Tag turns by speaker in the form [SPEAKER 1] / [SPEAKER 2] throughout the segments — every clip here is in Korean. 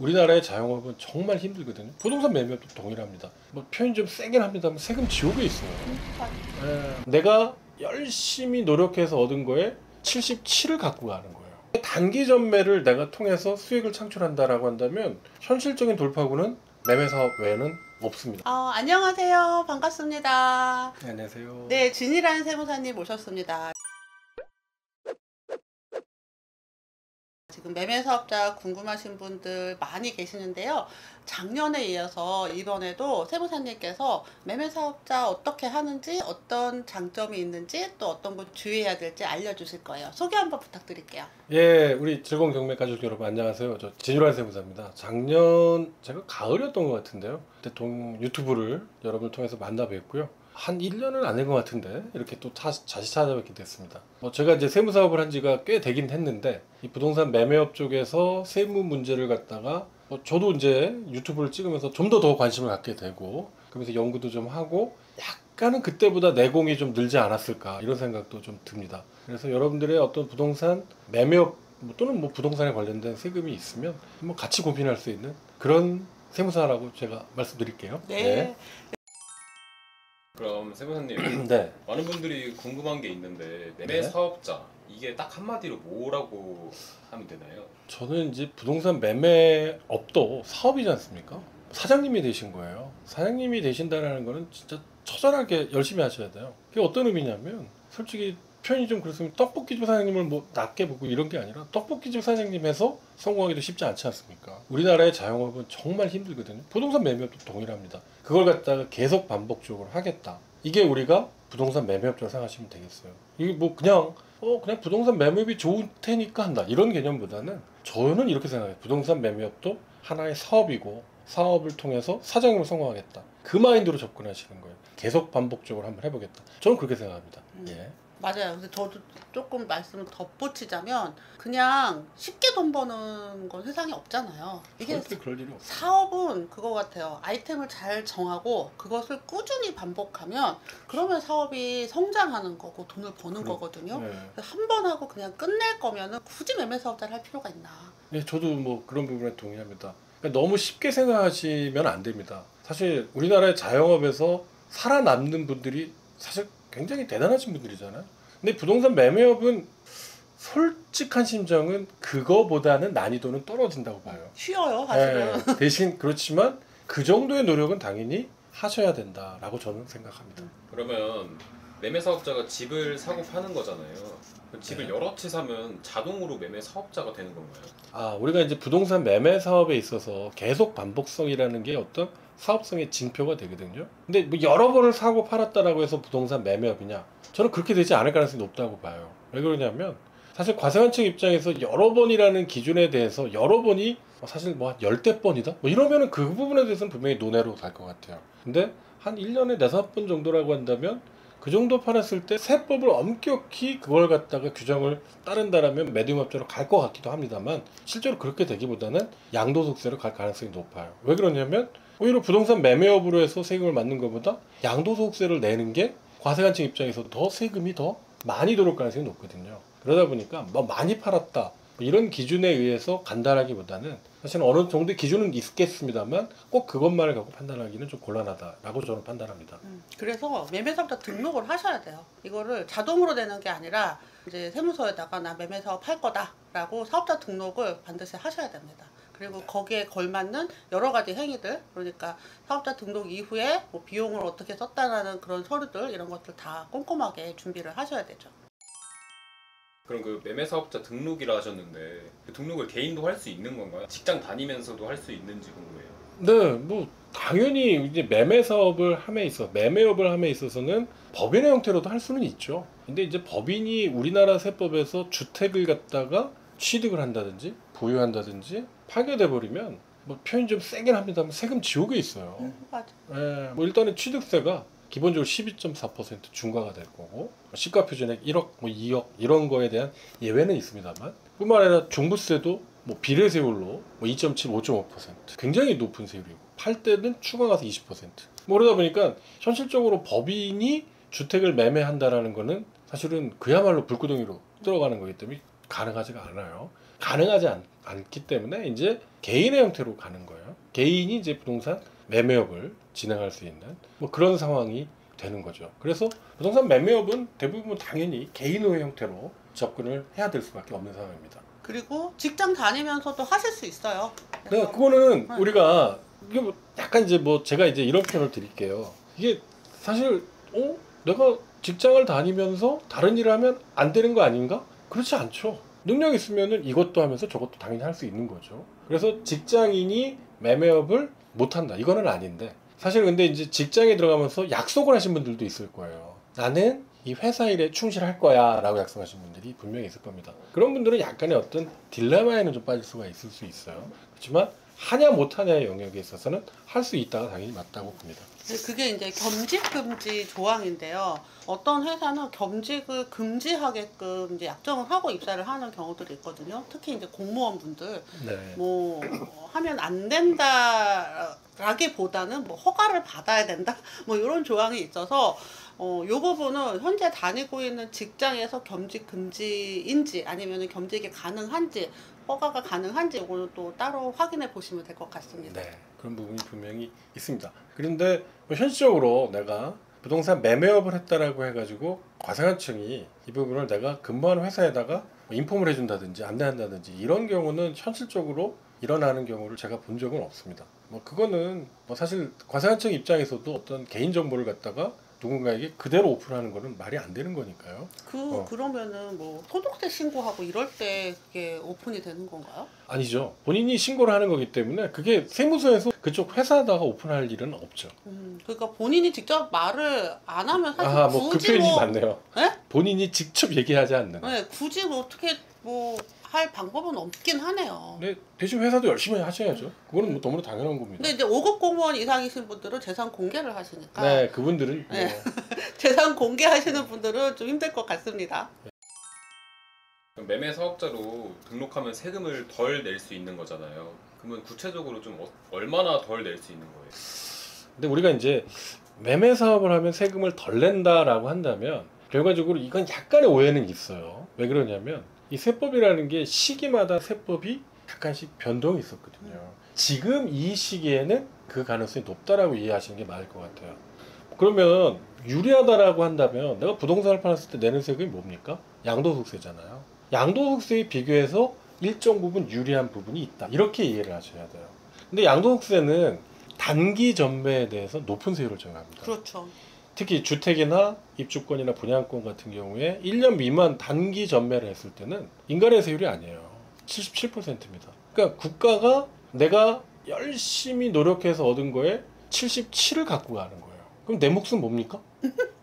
[SPEAKER 1] 우리나라의 자영업은 정말 힘들거든요. 부동산 매매도 동일합니다. 뭐 표현 좀 세긴 합니다만 세금 지옥에 있어요. 내가 열심히 노력해서 얻은 거에 77을 갖고 가는 거예요. 단기 전매를 내가 통해서 수익을 창출한다라고 한다면 현실적인 돌파구는 매매 사업 외에는 없습니다.
[SPEAKER 2] 안녕하세요. 반갑습니다.
[SPEAKER 1] 네, 안녕하세요.
[SPEAKER 2] 네, 진이라는 세무사님 모셨습니다. 지금 매매 사업자 궁금하신 분들 많이 계시는데요. 작년에 이어서 이번에도 세무사님께서 매매 사업자 어떻게 하는지, 어떤 장점이 있는지, 또 어떤 것 주의해야 될지 알려주실 거예요. 소개 한번 부탁드릴게요.
[SPEAKER 1] 예, 우리 즐거운 경매 가족 여러분 안녕하세요. 저 진유란 세무사입니다. 작년 제가 가을이었던 것 같은데요. 그때 유튜브를 여러분을 통해서 만나 뵙고요. 한 1년은 아닌 것 같은데 이렇게 또 다시 찾아뵙게 됐습니다. 제가 이제 세무사업을 한 지가 꽤 되긴 했는데 이 부동산 매매업 쪽에서 세무 문제를 갖다가 저도 이제 유튜브를 찍으면서 좀 더 관심을 갖게 되고 그러면서 연구도 좀 하고 약간은 그때보다 내공이 좀 늘지 않았을까 이런 생각도 좀 듭니다. 그래서 여러분들의 어떤 부동산 매매업 또는 부동산에 관련된 세금이 있으면 같이 고민할 수 있는 그런 세무사라고 제가 말씀드릴게요.
[SPEAKER 2] 네.
[SPEAKER 3] 그럼 세무사님,
[SPEAKER 1] 네.
[SPEAKER 3] 많은 분들이 궁금한 게 있는데 매매
[SPEAKER 1] 네.
[SPEAKER 3] 사업자 이게 딱 한마디로 뭐라고 하면 되나요?
[SPEAKER 1] 저는 이제 부동산 매매업도 사업이지 않습니까? 사장님이 되신 거예요. 사장님이 되신다는 거는 진짜 처절하게 열심히 하셔야 돼요. 그게 어떤 의미냐면 솔직히 표현이 좀 그렇습니다. 떡볶이집 사장님을 낮게 보고 이런 게 아니라 떡볶이집 사장님 해서 성공하기도 쉽지 않지 않습니까? 우리나라의 자영업은 정말 힘들거든요. 부동산 매매업도 동일합니다. 그걸 갖다가 계속 반복적으로 하겠다. 이게 우리가 부동산 매매업자로 생각하시면 되겠어요. 이게 그냥 부동산 매매업이 좋을 테니까 한다. 이런 개념보다는 저는 이렇게 생각해요. 부동산 매매업도 하나의 사업이고 사업을 통해서 사장님으로 성공하겠다. 그 마인드로 접근하시는 거예요. 계속 반복적으로 한번 해보겠다. 저는 그렇게 생각합니다. 예.
[SPEAKER 2] 맞아요. 근데 저도 조금 말씀을 덧붙이자면 그냥 쉽게 돈 버는 건 세상에 없잖아요. 이게
[SPEAKER 1] 절대 그럴 일이 없어요.
[SPEAKER 2] 사업은 그거 같아요. 아이템을 잘 정하고 그것을 꾸준히 반복하면 그러면 사업이 성장하는 거고 돈을 버는 거거든요.
[SPEAKER 1] 네.
[SPEAKER 2] 한 번 하고 그냥 끝낼 거면은 굳이 매매 사업자를 할 필요가 있나.
[SPEAKER 1] 네, 저도 그런 부분에 동의합니다. 그러니까 너무 쉽게 생각하시면 안 됩니다. 사실 우리나라의 자영업에서 살아남는 분들이 사실 굉장히 대단하신 분들이잖아요. 근데 부동산 매매업은 솔직한 심정은 그거보다는 난이도는 떨어진다고 봐요.
[SPEAKER 2] 쉬워요, 사실은.
[SPEAKER 1] 네, 대신 그렇지만 그 정도의 노력은 당연히 하셔야 된다라고 저는 생각합니다.
[SPEAKER 3] 그러면 매매 사업자가 집을 사고 파는 거잖아요. 그 집을
[SPEAKER 1] 네.
[SPEAKER 3] 여러 채 사면 자동으로 매매 사업자가 되는 건가요?
[SPEAKER 1] 우리가 이제 부동산 매매 사업에 있어서 계속 반복성이라는 게 어떤 사업성의 징표가 되거든요. 근데 여러 번을 사고 팔았다라고 해서 부동산 매매업이냐? 저는 그렇게 되지 않을 가능성이 높다고 봐요. 왜 그러냐면 사실 과세관청 입장에서 여러 번이라는 기준에 대해서 여러 번이 사실 한 10대 번이다? 이러면은 그 부분에 대해서는 분명히 논외로 갈 것 같아요. 근데 한 1년에 4-5번 정도라고 한다면 그 정도 팔았을 때 세법을 엄격히 그걸 갖다가 규정을 따른다라면 매도임업자로 갈 것 같기도 합니다만 실제로 그렇게 되기보다는 양도소득세로 갈 가능성이 높아요. 왜 그러냐면 오히려 부동산 매매업으로 해서 세금을 맞는 것보다 양도소득세를 내는 게 과세관청 입장에서 더 세금이 더 많이 들어올 가능성이 높거든요. 그러다 보니까 많이 팔았다 이런 기준에 의해서 간단하기보다는 사실은 어느 정도의 기준은 있겠습니다만 꼭 그것만을 갖고 판단하기는 좀 곤란하다라고 저는 판단합니다.
[SPEAKER 2] 그래서 매매사업자 등록을 하셔야 돼요. 이거를 자동으로 되는 게 아니라 이제 세무서에다가 나 매매사업 할 거다라고 사업자 등록을 반드시 하셔야 됩니다. 그리고 거기에 걸맞는 여러 가지 행위들, 그러니까 사업자 등록 이후에 비용을 어떻게 썼다라는 그런 서류들 이런 것들 다 꼼꼼하게 준비를 하셔야 되죠.
[SPEAKER 3] 그럼 그 매매 사업자 등록이라 하셨는데 그 등록을 개인도 할 수 있는 건가요? 직장 다니면서도 할 수 있는지 궁금해요.
[SPEAKER 1] 네, 당연히 이제 매매업을 함에 있어서는 법인의 형태로도 할 수는 있죠. 근데 이제 법인이 우리나라 세법에서 주택을 갖다가 취득을 한다든지 보유한다든지 파괴돼 버리면 표현 좀 세긴 합니다만 세금 지옥에 있어요.
[SPEAKER 2] 맞아.
[SPEAKER 1] 예, 일단은 취득세가 기본적으로 12.4% 중과가 될 거고 시가표준액 1억, 2억 이런 거에 대한 예외는 있습니다만 뿐만 아니라 종부세도 비례세율로 2.7, 5.5% 굉장히 높은 세율이고 팔 때는 추가 가서 20%. 그러다 보니까 현실적으로 법인이 주택을 매매한다라는 거는 사실은 그야말로 불구덩이로 들어가는 거기 때문에 가능하지가 않아요. 가능하지 않기 때문에 이제 개인의 형태로 가는 거예요. 개인이 이제 부동산 매매업을 진행할 수 있는 뭐 그런 상황이 되는 거죠. 그래서 부동산 매매업은 대부분 당연히 개인의 형태로 접근을 해야 될 수밖에 없는 상황입니다.
[SPEAKER 2] 그리고 직장 다니면서도 하실 수 있어요.
[SPEAKER 1] 네, 그거는
[SPEAKER 2] 네.
[SPEAKER 1] 우리가 이게 뭐 약간 이제 뭐 제가 이제 이런 표현을 드릴게요. 이게 사실 내가 직장을 다니면서 다른 일을 하면 안 되는 거 아닌가? 그렇지 않죠. 능력 있으면은 이것도 하면서 저것도 당연히 할 수 있는 거죠. 그래서 직장인이 매매업을 못 한다. 이거는 아닌데 사실 근데 이제 직장에 들어가면서 약속을 하신 분들도 있을 거예요. 나는 이 회사 일에 충실할 거야 라고 약속하신 분들이 분명히 있을 겁니다. 그런 분들은 약간의 어떤 딜레마에는 좀 빠질 수가 있을 수 있어요. 그렇지만 하냐 못하냐의 영역에 있어서는 할 수 있다가 당연히 맞다고 봅니다.
[SPEAKER 2] 그게 이제 겸직 금지 조항인데요. 어떤 회사는 겸직을 금지하게끔 이제 약정을 하고 입사를 하는 경우들이 있거든요. 특히 이제 공무원분들
[SPEAKER 1] 네.
[SPEAKER 2] 뭐 하면 안 된다라기보다는 뭐 허가를 받아야 된다 뭐 이런 조항이 있어서 요 부분은 현재 다니고 있는 직장에서 겸직 금지인지 아니면 겸직이 가능한지 허가가 가능한지 이거는 또 따로 확인해 보시면 될 것 같습니다.
[SPEAKER 1] 네, 그런 부분이 분명히 있습니다. 그런데 뭐 현실적으로 내가 부동산 매매업을 했다라고 해가지고 과세관청이 이 부분을 내가 근무하는 회사에다가 뭐 인폼을 해준다든지 안내한다든지 이런 경우는 현실적으로 일어나는 경우를 제가 본 적은 없습니다. 뭐 그거는 뭐 사실 과세관청 입장에서도 어떤 개인 정보를 갖다가 누군가에게 그대로 오픈하는 거는 말이 안 되는 거니까요.
[SPEAKER 2] 그러면은 뭐 소득세 신고하고 이럴 때 그게 오픈이 되는 건가요?
[SPEAKER 1] 아니죠. 본인이 신고를 하는 거기 때문에 그게 세무서에서 그쪽 회사에다가 오픈할 일은 없죠.
[SPEAKER 2] 그러니까 본인이 직접 말을 안 하면 사실
[SPEAKER 1] 뭐 그
[SPEAKER 2] 굳이
[SPEAKER 1] 표현이
[SPEAKER 2] 뭐
[SPEAKER 1] 맞네요.
[SPEAKER 2] 네?
[SPEAKER 1] 본인이 직접 얘기하지 않는.
[SPEAKER 2] 네, 굳이 뭐 어떻게 뭐 할 방법은 없긴 하네요.
[SPEAKER 1] 근데 대신 회사도 열심히 하셔야죠. 그거는 뭐 너무나 당연한 겁니다.
[SPEAKER 2] 근데 이제 5급 공무원 이상이신 분들은 재산 공개를 하시니까
[SPEAKER 1] 네, 그분들은
[SPEAKER 2] 네.
[SPEAKER 1] 뭐
[SPEAKER 2] 재산 공개하시는 분들은 좀 힘들 것 같습니다.
[SPEAKER 3] 매매 사업자로 등록하면 세금을 덜 낼 수 있는 거잖아요. 그러면 구체적으로 좀 얼마나 덜 낼 수 있는 거예요?
[SPEAKER 1] 근데 우리가 이제 매매 사업을 하면 세금을 덜 낸다라고 한다면 결과적으로 이건 약간의 오해는 있어요. 왜 그러냐면 이 세법이라는 게 시기마다 세법이 약간씩 변동이 있었거든요. 지금 이 시기에는 그 가능성이 높다라고 이해하시는 게 맞을 것 같아요. 그러면 유리하다라고 한다면 내가 부동산을 팔았을 때 내는 세금이 뭡니까? 양도소득세잖아요. 양도소득세에 비교해서 일정 부분 유리한 부분이 있다. 이렇게 이해를 하셔야 돼요. 근데 양도소득세는 단기 전매에 대해서 높은 세율을 정합니다.
[SPEAKER 2] 그렇죠.
[SPEAKER 1] 특히 주택이나 입주권이나 분양권 같은 경우에 1년 미만 단기 전매를 했을 때는 인가세 세율이 아니에요. 77%입니다. 그러니까 국가가 내가 열심히 노력해서 얻은 거에 77을 갖고 가는 거예요. 그럼 내 몫은 뭡니까?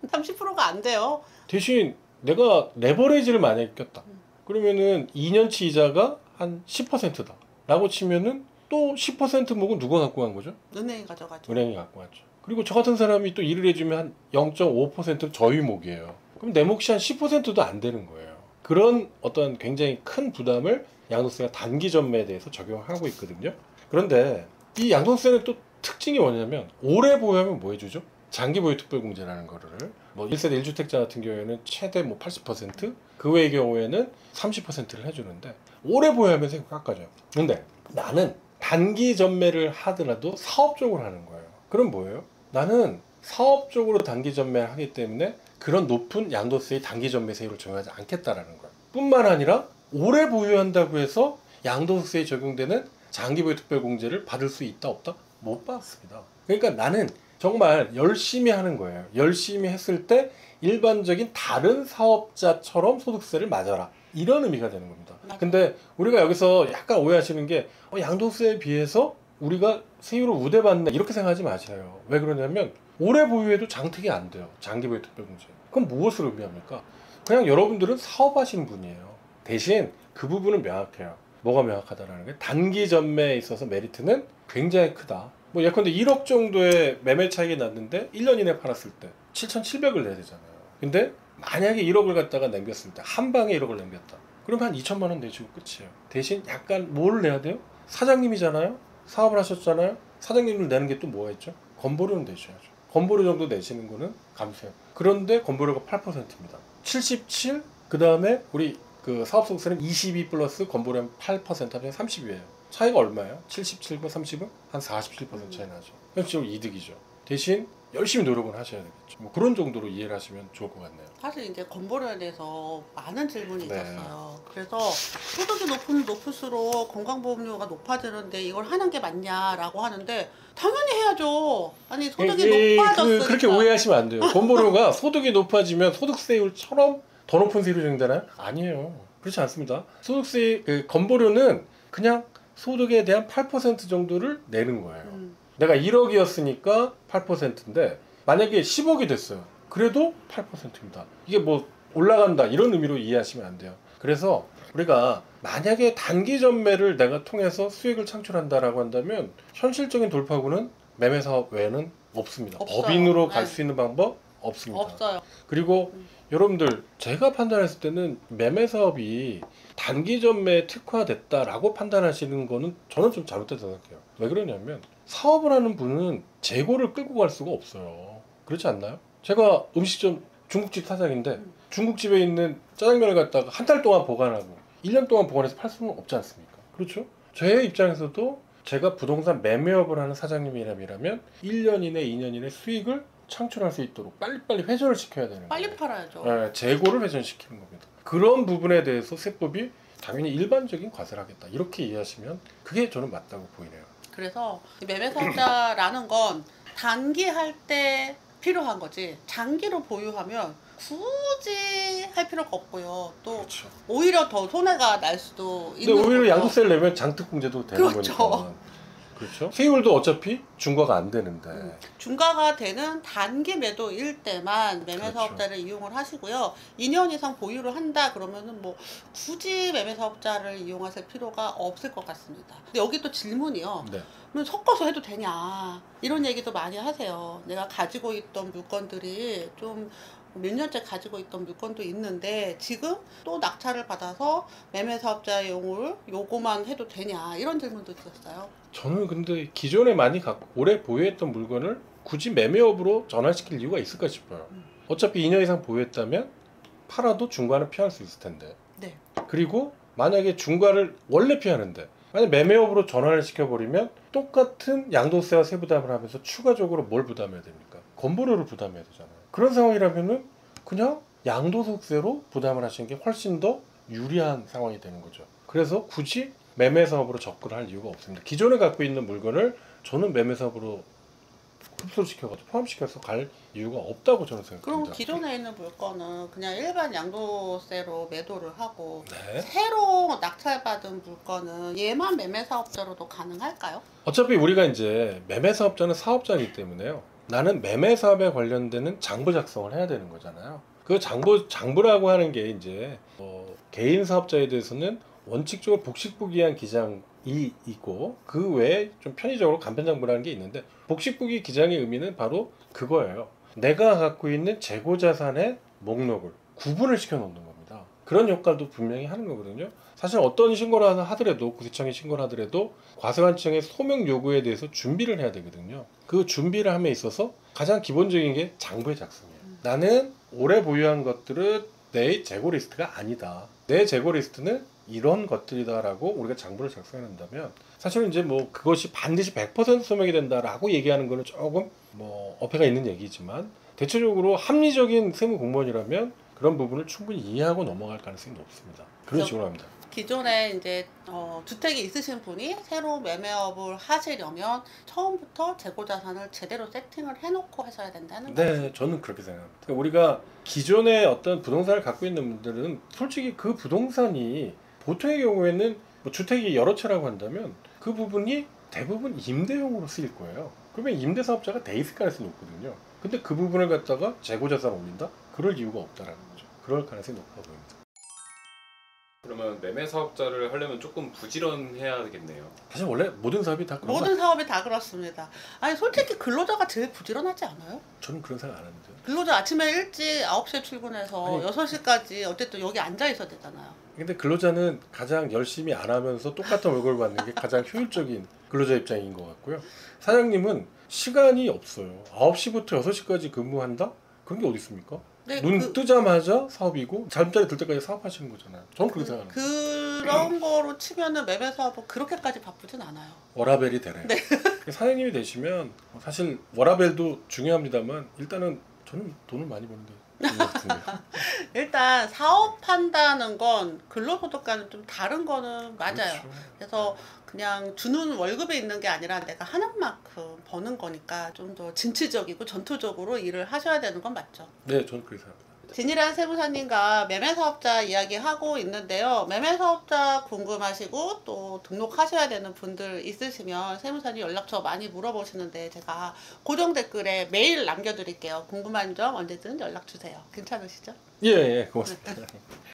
[SPEAKER 2] 30%가 안 돼요.
[SPEAKER 1] 대신 내가 레버리지를 만약에 꼈다. 그러면은 2년치 이자가 한 10%다. 라고 치면은 또 10% 몫은 누가 갖고 간 거죠?
[SPEAKER 2] 은행이 가져가죠.
[SPEAKER 1] 은행이 갖고 갔죠. 그리고 저 같은 사람이 또 일을 해주면 한 0.5% 저유목이에요. 그럼 내 몫이 한 10%도 안 되는 거예요. 그런 어떤 굉장히 큰 부담을 양도세가 단기 전매에 대해서 적용하고 있거든요. 그런데 이 양도세는 또 특징이 뭐냐면 오래 보유하면 뭐 해주죠? 장기 보유 특별공제라는 거를 뭐 1세대 1주택자 같은 경우에는 최대 뭐 80%, 그 외의 경우에는 30%를 해주는데 오래 보유하면 세금 깎아줘요. 근데 나는 단기 전매를 하더라도 사업적으로 하는 거예요. 그럼 뭐예요? 나는 사업적으로 단기 전매를 하기 때문에 그런 높은 양도세의 단기 전매 세율을 적용하지 않겠다라는 거예요. 뿐만 아니라 오래 보유한다고 해서 양도세에 적용되는 장기 보유 특별공제를 받을 수 있다 없다? 못 받습니다. 그러니까 나는 정말 열심히 하는 거예요. 열심히 했을 때 일반적인 다른 사업자처럼 소득세를 맞아라. 이런 의미가 되는 겁니다. 근데 우리가 여기서 약간 오해하시는 게 양도세에 비해서 우리가 세율을 우대받네 이렇게 생각하지 마세요. 왜 그러냐면 오래 보유해도 장택이 안 돼요. 장기 보유 특별공제. 그럼 무엇을 의미합니까? 그냥 여러분들은 사업하시는 분이에요. 대신 그 부분은 명확해요. 뭐가 명확하다라는 게 단기 전매에 있어서 메리트는 굉장히 크다. 뭐 예컨대 1억 정도의 매매 차익이 났는데 1년 이내 팔았을 때 7,700을 내야 되잖아요. 근데 만약에 1억을 갖다가 남겼을 때 한 방에 1억을 남겼다. 그럼 한 2천만 원 내주고 끝이에요. 대신 약간 뭘 내야 돼요? 사장님이잖아요. 사업을 하셨잖아요. 사장님을 내는 게 또 뭐가 있죠? 건보료는 내셔야죠. 건보료 정도 내시는 거는 감세요. 그런데 건보료가 8%입니다. 77, 그 다음에 우리 그 사업소득세는 22 플러스 건보료는 8% 하면 30이에요. 차이가 얼마예요? 77과 30은 한 47% 차이 나죠. 현실적으로 이득이죠. 대신 열심히 노력을 하셔야 되겠죠. 뭐 그런 정도로 이해를 하시면 좋을 것 같네요.
[SPEAKER 2] 사실 이제 건보료에 대해서 많은 질문이
[SPEAKER 1] 네.
[SPEAKER 2] 있었어요. 그래서 소득이 높으면 높을수록 건강보험료가 높아지는데 이걸 하는 게 맞냐라고 하는데 당연히 해야죠. 아니 소득이 높아졌으니까.
[SPEAKER 1] 그렇게 오해하시면 안 돼요. 건보료가 소득이 높아지면 소득세율처럼 더 높은 세율이 정되나요? 아니에요. 그렇지 않습니다. 소득세 건보료는 그냥 소득에 대한 8% 정도를 내는 거예요. 내가 1억이었으니까 8%인데 만약에 10억이 됐어요. 그래도 8%입니다. 이게 뭐 올라간다 이런 의미로 이해하시면 안 돼요. 그래서 우리가 만약에 단기 전매를 내가 통해서 수익을 창출한다라고 한다면 현실적인 돌파구는 매매 사업 외에는 없습니다.
[SPEAKER 2] 없어요.
[SPEAKER 1] 법인으로 갈
[SPEAKER 2] 네.
[SPEAKER 1] 수 있는 방법 없습니다.
[SPEAKER 2] 없어요.
[SPEAKER 1] 그리고 여러분들 제가 판단했을 때는 매매 사업이 단기 전매에 특화됐다라고 판단하시는 거는 저는 좀 잘못됐다고 생각해요. 왜 그러냐면 사업을 하는 분은 재고를 끌고 갈 수가 없어요. 그렇지 않나요? 제가 음식점 중국집 사장인데 중국집에 있는 짜장면을 갖다가 한 달 동안 보관하고 1년 동안 보관해서 팔 수는 없지 않습니까? 그렇죠? 제 입장에서도 제가 부동산 매매업을 하는 사장님이라면 1년 이내, 2년 이내 수익을 창출할 수 있도록 빨리빨리 회전을 시켜야 되는 거예요.
[SPEAKER 2] 빨리 팔아야죠.
[SPEAKER 1] 네, 재고를 회전시키는 겁니다. 그런 부분에 대해서 세법이 당연히 일반적인 과세를 하겠다. 이렇게 이해하시면 그게 저는 맞다고 보이네요.
[SPEAKER 2] 그래서 매매사업자라는 건 단기 할 때 필요한 거지 장기로 보유하면 굳이 할 필요가 없고요. 또
[SPEAKER 1] 그렇죠.
[SPEAKER 2] 오히려 더 손해가 날 수도
[SPEAKER 1] 근데
[SPEAKER 2] 있는
[SPEAKER 1] 오히려
[SPEAKER 2] 거죠.
[SPEAKER 1] 양도세를 내면 장특공제도 되는
[SPEAKER 2] 그렇죠.
[SPEAKER 1] 거니까. 그렇죠. 세율도 어차피 중과가 안 되는데.
[SPEAKER 2] 중과가 되는 단기 매도일 때만
[SPEAKER 1] 그렇죠.
[SPEAKER 2] 매매사업자를 이용을 하시고요. 2년 이상 보유를 한다 그러면은 뭐 굳이 매매사업자를 이용하실 필요가 없을 것 같습니다. 근데 여기 또 질문이요.
[SPEAKER 1] 네.
[SPEAKER 2] 그럼 섞어서 해도 되냐 이런 얘기도 많이 하세요. 내가 가지고 있던 물건들이 좀 몇 년째 가지고 있던 물건도 있는데 지금 또 낙찰을 받아서 매매사업자용을 요거만 해도 되냐 이런 질문도 있었어요.
[SPEAKER 1] 저는 근데 기존에 많이 갖고 오래 보유했던 물건을 굳이 매매업으로 전환시킬 이유가 있을까 싶어요. 어차피 2년 이상 보유했다면 팔아도 중과는 피할 수 있을 텐데.
[SPEAKER 2] 네.
[SPEAKER 1] 그리고 만약에 중과를 원래 피하는데 만약 매매업으로 전환을 시켜버리면 똑같은 양도세와 세부담을 하면서 추가적으로 뭘 부담해야 됩니까? 건보료를 부담해야 되잖아요. 그런 상황이라면은 그냥 양도소득세로 부담을 하시는 게 훨씬 더 유리한 상황이 되는 거죠. 그래서 굳이 매매사업으로 접근할 이유가 없습니다. 기존에 갖고 있는 물건을 저는 매매사업으로 흡수시켜가지고 포함시켜서 갈 이유가 없다고 저는
[SPEAKER 2] 그럼
[SPEAKER 1] 생각합니다.
[SPEAKER 2] 기존에 있는 물건은 그냥 일반 양도세로 매도를 하고
[SPEAKER 1] 네.
[SPEAKER 2] 새로 낙찰받은 물건은 얘만 매매사업자로도 가능할까요?
[SPEAKER 1] 어차피 우리가 이제 매매사업자는 사업자이기 때문에요. 나는 매매사업에 관련되는 장부 작성을 해야 되는 거잖아요. 그 장부라고 하는 게 이제 개인 사업자에 대해서는 원칙적으로 복식부기한 기장이 있고 그 외에 좀 편의적으로 간편장부라는 게 있는데 복식부기 기장의 의미는 바로 그거예요. 내가 갖고 있는 재고자산의 목록을 구분을 시켜 놓는 겁니다. 그런 역할도 분명히 하는 거거든요. 사실 어떤 신고를 하더라도 구세청에 신고를 하더라도 과세관청의 소명 요구에 대해서 준비를 해야 되거든요. 그 준비를 함에 있어서 가장 기본적인 게 장부의 작성이에요. 나는 오래 보유한 것들은 내 재고 리스트가 아니다. 내 재고 리스트는 이런 것들이다라고 우리가 장부를 작성한다면 사실은 이제 뭐 그것이 반드시 100% 소명이 된다라고 얘기하는 거는 조금 뭐 어폐가 있는 얘기지만 대체적으로 합리적인 세무 공무원이라면 그런 부분을 충분히 이해하고 넘어갈 가능성이 높습니다. 그런 식으로 합니다.
[SPEAKER 2] 기존에 이제 주택이 있으신 분이 새로 매매업을 하시려면 처음부터 재고자산을 제대로 세팅을 해놓고 하셔야 된다는 거죠.
[SPEAKER 1] 네, 저는 그렇게 생각합니다. 그러니까 우리가 기존에 어떤 부동산을 갖고 있는 분들은 솔직히 그 부동산이 보통의 경우에는 뭐 주택이 여러 채라고 한다면 그 부분이 대부분 임대용으로 쓰일 거예요. 그러면 임대사업자가 돼 있을 가능성이 높거든요. 근데 그 부분을 갖다가 재고자산 올린다? 그럴 이유가 없다라는 거죠. 그럴 가능성이 높아 보입니다.
[SPEAKER 3] 그러면 매매 사업자를 하려면 조금 부지런해야 되겠네요.
[SPEAKER 1] 사실 원래 모든 사업이 다 그런 거
[SPEAKER 2] 모든 사업이 다 그렇습니다. 아니 솔직히 근로자가 제일 부지런하지 않아요?
[SPEAKER 1] 저는 그런 생각 안 하는데.
[SPEAKER 2] 근로자 아침에 일찍 9시에 출근해서
[SPEAKER 1] 아니.
[SPEAKER 2] 6시까지 어쨌든 여기 앉아 있어야 되잖아요.
[SPEAKER 1] 근데 근로자는 가장 열심히 안 하면서 똑같은 월급을 받는 게 가장 효율적인 근로자 입장인 것 같고요. 사장님은 시간이 없어요. 9시부터 6시까지 근무한다? 그런 게 어디 있습니까?
[SPEAKER 2] 네,
[SPEAKER 1] 눈 뜨자마자 사업이고 잠자리 들 때까지 사업하시는 거잖아요. 저는 그렇게 생각합니다.
[SPEAKER 2] 그런 거로 치면은 매매 사업은 그렇게까지 바쁘진 않아요.
[SPEAKER 1] 워라벨이 되네요. 사장님이 되시면 사실 워라벨도 중요합니다만 일단은 저는 돈을 많이 버는데
[SPEAKER 2] 일단 사업한다는 건 근로소득과는 좀 다른 거는 맞아요.
[SPEAKER 1] 그렇죠.
[SPEAKER 2] 그래서 그냥 주는 월급에 있는 게 아니라 내가 하는 만큼 버는 거니까 좀 더 진취적이고 전투적으로 일을 하셔야 되는 건 맞죠.
[SPEAKER 1] 네, 저는 그렇게 생각합니다.
[SPEAKER 2] 진일한 세무사님과 매매사업자 이야기하고 있는데요. 매매사업자 궁금하시고 또 등록하셔야 되는 분들 있으시면 세무사님 연락처 많이 물어보시는데 제가 고정 댓글에 메일 남겨드릴게요. 궁금한 점 언제든 연락 주세요. 괜찮으시죠?
[SPEAKER 1] 예, 고맙습니다.